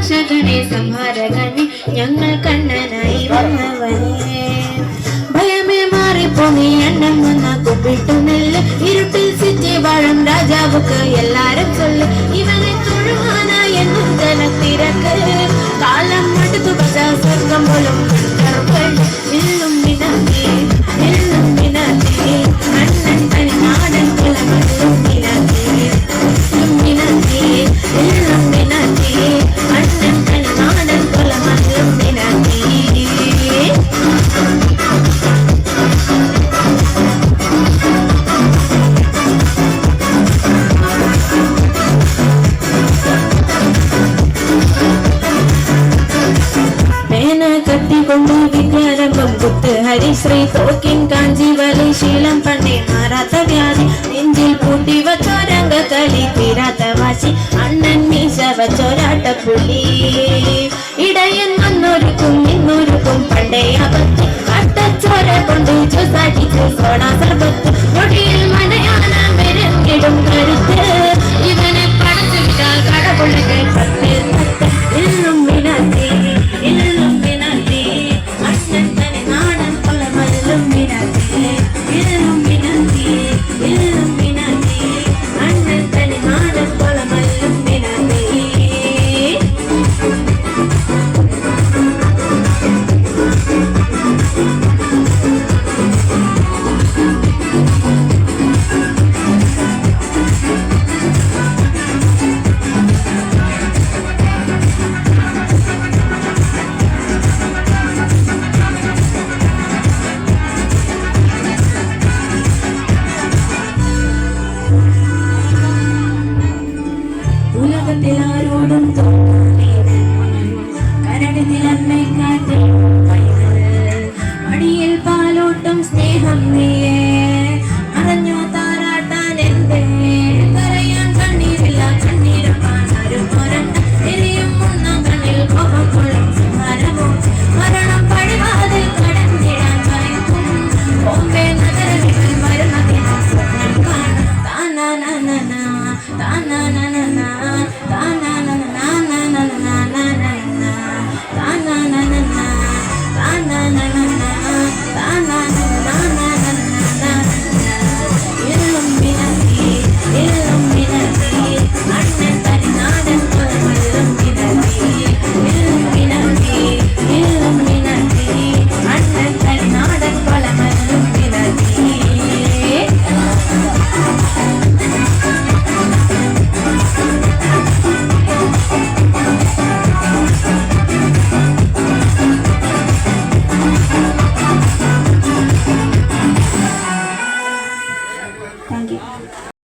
രക്ഷകനെ സംഹാരകനെ ഞങ്ങൾ കണ്ണനായി വന്നവനെ ഭയമേ മാറിപ്പോ നീ എണ്ണം വന്ന കുപ്പിട്ടു നെല്ല് ഇരുട്ടിൽ സിറ്റി വാഴും രാജാവുക്ക് എല്ലാരും ചൊല്ല് ഇവനെ തൊഴുവാനാ എന്നും ജനത്തിരക്ക് കാലം അടുത്തു പച്ച സ്വർഗം പോലും ഇല്ലും മിനാത്തി അണ്ണൻ തനി നാടൻ കുലമല്ലും മിനാത്തി ഇല്ലും മിനാത്തി അണ്ണൻ തനി നാടൻ കുലമല്ലും മിനാത്തി കത്തിക്കൊണ്ട് വിദ്യാരംഭം കുത്ത് ഹരിശ്രീ തോക്കിൻ കാഞ്ചി വലി ശീലം പണ്ടേ മാറാത്ത വ്യാധി നെഞ്ചിൽ പൂട്ടി വച്ചോരംഗ കളി തീരാത്ത വാശി അണ്ണൻ മീശ വച്ചോരാട്ടപ്പുലി ഇടയൻ വന്നൊരുക്കും നിന്നൊരുക്കും പണ്ടേ അബദ്ധി അട്ടച്ചോര കൊണ്ട് ചൂസാക്കി സോണ സർബത്ത്